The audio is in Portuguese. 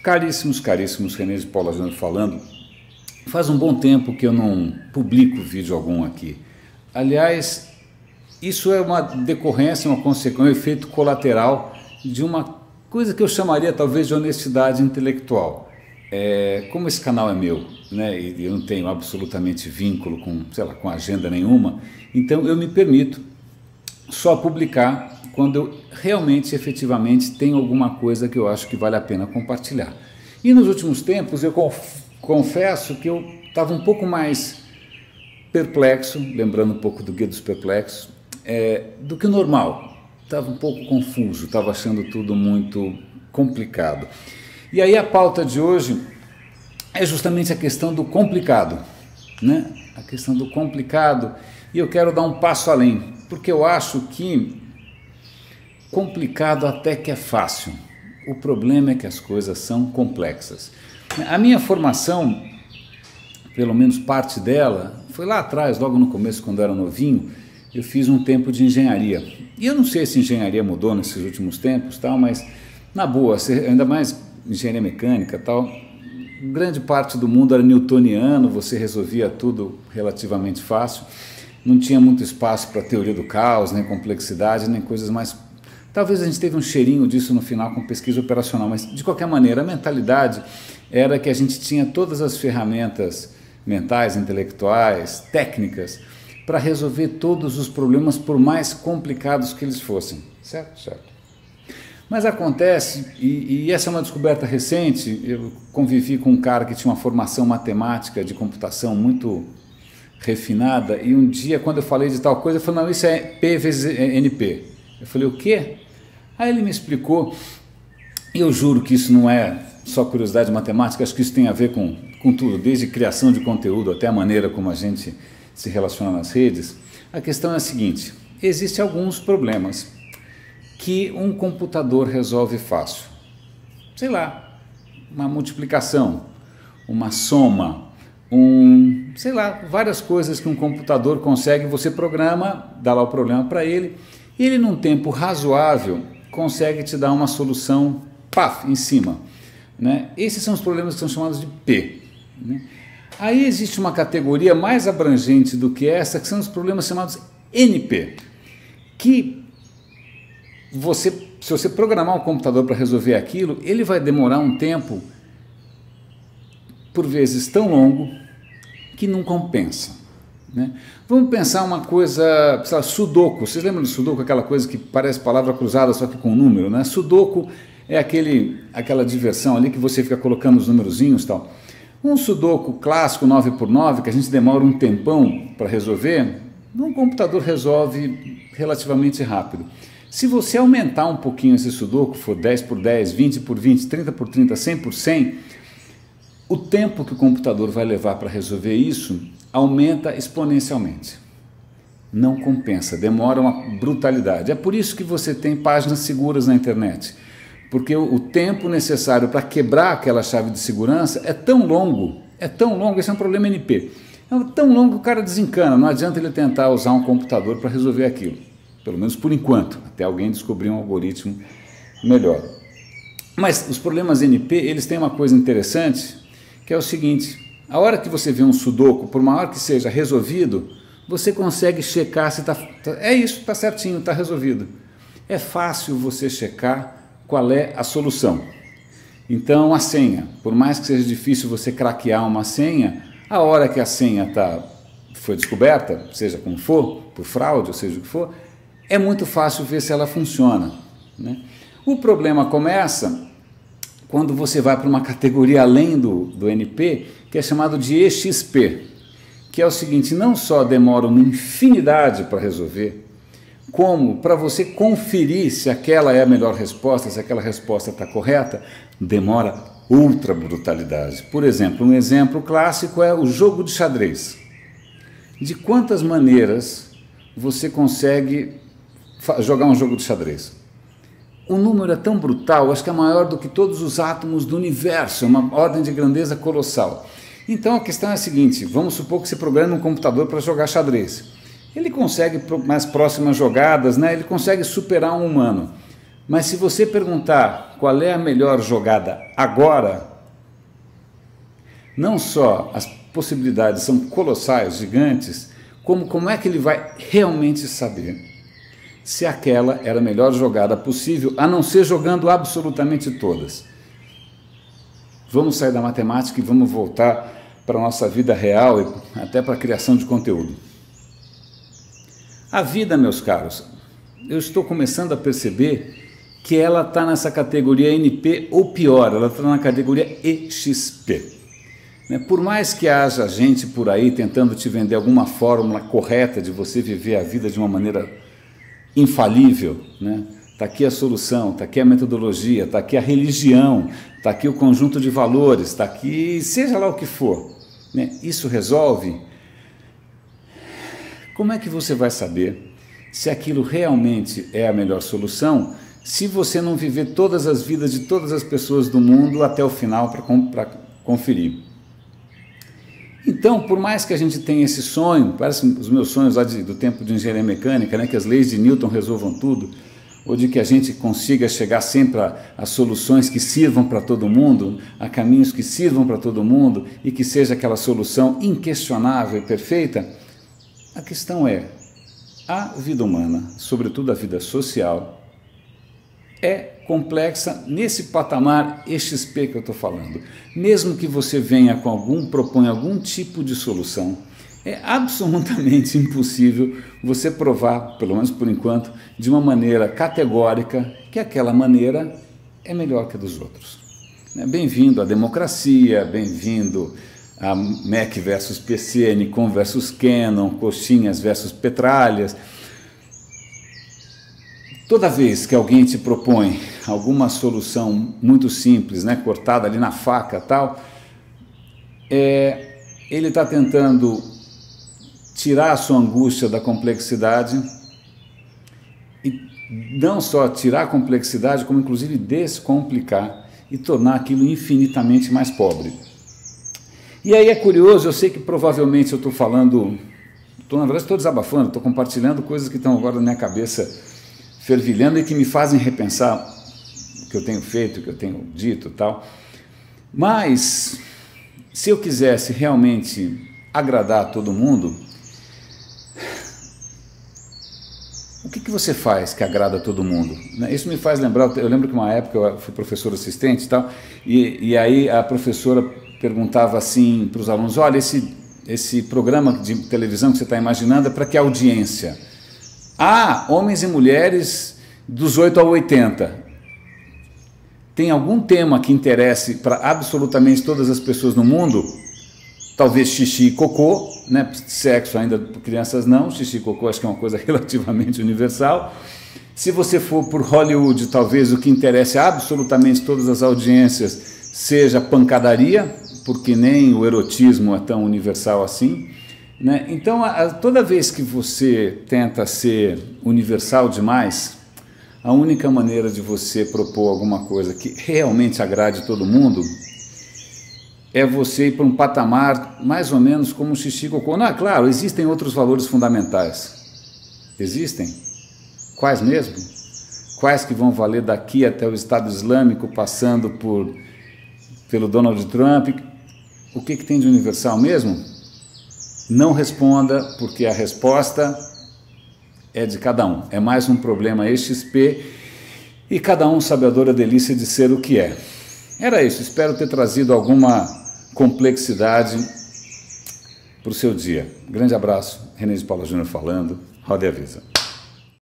Caríssimos, caríssimos, René de Paula Júnior falando. Faz um bom tempo que eu não publico vídeo algum aqui. Aliás, isso é uma decorrência, uma consequência, um efeito colateral de uma coisa que eu chamaria talvez de honestidade intelectual. Como esse canal é meu, né, e eu não tenho absolutamente vínculo com, sei lá, com agenda nenhuma, então eu me permito só publicar quando eu realmente, efetivamente, tenho alguma coisa que eu acho que vale a pena compartilhar. E nos últimos tempos eu confesso que eu estava um pouco mais perplexo, lembrando um pouco do Guia dos Perplexos, do que o normal. Estava um pouco confuso, estava achando tudo muito complicado. E aí a pauta de hoje é justamente a questão do complicado, né? A questão do complicado, e eu quero dar um passo além, porque eu acho que complicado até que é fácil. O problema é que as coisas são complexas. A minha formação, pelo menos parte dela, foi lá atrás, logo no começo, quando eu era novinho, eu fiz um tempo de engenharia. E eu não sei se engenharia mudou nesses últimos tempos, tal, mas na boa, ainda mais engenharia mecânica, tal, grande parte do mundo era newtoniano, você resolvia tudo relativamente fácil, não tinha muito espaço para teoria do caos, nem complexidade, nem coisas mais. Talvez a gente teve um cheirinho disso no final com pesquisa operacional, mas de qualquer maneira a mentalidade era que a gente tinha todas as ferramentas mentais, intelectuais, técnicas para resolver todos os problemas, por mais complicados que eles fossem. Certo? Certo. Mas acontece, e essa é uma descoberta recente, eu convivi com um cara que tinha uma formação matemática de computação muito refinada, e um dia quando eu falei de tal coisa, ele falou, não, isso é P vezes NP. Eu falei, o quê? Aí ele me explicou, e eu juro que isso não é só curiosidade matemática, acho que isso tem a ver com tudo, desde criação de conteúdo até a maneira como a gente se relaciona nas redes. A questão é a seguinte, existem alguns problemas que um computador resolve fácil. Sei lá, uma multiplicação, uma soma, sei lá, várias coisas que um computador consegue, você programa, dá lá o problema para ele, e ele num tempo razoável consegue te dar uma solução, paf, em cima. Né? Esses são os problemas que são chamados de P. Né? Aí existe uma categoria mais abrangente do que essa, que são os problemas chamados NP, que se você programar um computador para resolver aquilo, ele vai demorar um tempo, por vezes tão longo, que não compensa. Né? Vamos pensar uma coisa, sei lá, sudoku. Vocês lembram do sudoku, aquela coisa que parece palavra cruzada só que com número, né? Sudoku é aquela diversão ali que você fica colocando os numerozinhos e tal. Um sudoku clássico 9x9, que a gente demora um tempão para resolver, um computador resolve relativamente rápido. Se você aumentar um pouquinho esse sudoku, for 10x10, 20x20, 30x30, 100x100, o tempo que o computador vai levar para resolver isso aumenta exponencialmente. Não compensa, demora uma brutalidade. É por isso que você tem páginas seguras na internet, porque o tempo necessário para quebrar aquela chave de segurança é tão longo, esse é um problema NP, é tão longo que o cara desencana, não adianta ele tentar usar um computador para resolver aquilo, pelo menos por enquanto, até alguém descobrir um algoritmo melhor. Mas os problemas NP, eles têm uma coisa interessante, que é o seguinte, a hora que você vê um sudoku, por maior que seja resolvido, você consegue checar se está certinho, está resolvido. É fácil você checar qual é a solução. Então a senha, por mais que seja difícil você craquear uma senha, a hora que a senha foi descoberta, seja como for, por fraude, ou seja o que for, é muito fácil ver se ela funciona. Né? O problema começa quando você vai para uma categoria além do NP, que é chamado de EXP, que é o seguinte, não só demora uma infinidade para resolver, como para você conferir se aquela é a melhor resposta, se aquela resposta está correta, demora outra brutalidade. Por exemplo, um exemplo clássico é o jogo de xadrez. De quantas maneiras você consegue jogar um jogo de xadrez? O número é tão brutal, acho que é maior do que todos os átomos do universo, é uma ordem de grandeza colossal. Então a questão é a seguinte, vamos supor que você programa um computador para jogar xadrez. Ele consegue mais próximas jogadas, né? Ele consegue superar um humano. Mas se você perguntar qual é a melhor jogada agora, não só as possibilidades são colossais, gigantes, como é que ele vai realmente saber se aquela era a melhor jogada possível, a não ser jogando absolutamente todas. Vamos sair da matemática e vamos voltar para a nossa vida real e até para a criação de conteúdo. A vida, meus caros, eu estou começando a perceber que ela está nessa categoria NP ou pior, ela está na categoria EXP. Por mais que haja gente por aí tentando te vender alguma fórmula correta de você viver a vida de uma maneira infalível, né? Está aqui a solução, está aqui a metodologia, está aqui a religião, está aqui o conjunto de valores, está aqui seja lá o que for, né? Isso resolve. Como é que você vai saber se aquilo realmente é a melhor solução se você não viver todas as vidas de todas as pessoas do mundo até o final para conferir? Então, por mais que a gente tenha esse sonho, parece os meus sonhos lá do tempo de engenharia mecânica, né, que as leis de Newton resolvam tudo, ou de que a gente consiga chegar sempre a soluções que sirvam para todo mundo, a caminhos que sirvam para todo mundo e que seja aquela solução inquestionável e perfeita, a questão é, a vida humana, sobretudo a vida social, é complexa nesse patamar EXP que eu estou falando. Mesmo que você venha proponha algum tipo de solução, é absolutamente impossível você provar, pelo menos por enquanto, de uma maneira categórica que aquela maneira é melhor que a dos outros. Bem-vindo à democracia, bem-vindo a Mac versus PC, Nikon versus Canon, coxinhas versus petralhas. Toda vez que alguém te propõe alguma solução muito simples, né, cortada ali na faca e tal, ele está tentando tirar a sua angústia da complexidade e não só tirar a complexidade, como inclusive descomplicar e tornar aquilo infinitamente mais pobre. E aí é curioso, eu sei que provavelmente eu estou falando, na verdade estou desabafando, estou compartilhando coisas que estão agora na minha cabeça fervilhando e que me fazem repensar o que eu tenho feito, o que eu tenho dito e tal. Mas, se eu quisesse realmente agradar a todo mundo, o que você faz que agrada a todo mundo? Isso me faz lembrar, eu lembro que uma época eu fui professor assistente e tal, e aí a professora perguntava assim para os alunos, olha, esse programa de televisão que você está imaginando é para que audiência? Homens e mulheres dos 8 a 80. Tem algum tema que interesse para absolutamente todas as pessoas no mundo? Talvez xixi e cocô, né? Sexo ainda por crianças não, xixi e cocô acho que é uma coisa relativamente universal. Se você for por Hollywood, talvez o que interesse a absolutamente todas as audiências seja pancadaria, porque nem o erotismo é tão universal assim. Então, toda vez que você tenta ser universal demais, a única maneira de você propor alguma coisa que realmente agrade todo mundo é você ir para um patamar mais ou menos como o xixi e cocô. Não, claro, existem outros valores fundamentais. Existem? Quais mesmo? Quais que vão valer daqui até o Estado Islâmico, passando pelo Donald Trump? O que tem de universal mesmo? Não responda, porque a resposta é de cada um. É mais um problema EXP e cada um sabedor a delícia de ser o que é. Era isso, espero ter trazido alguma complexidade para o seu dia. Grande abraço, René de Paula Júnior falando, roda e avisa.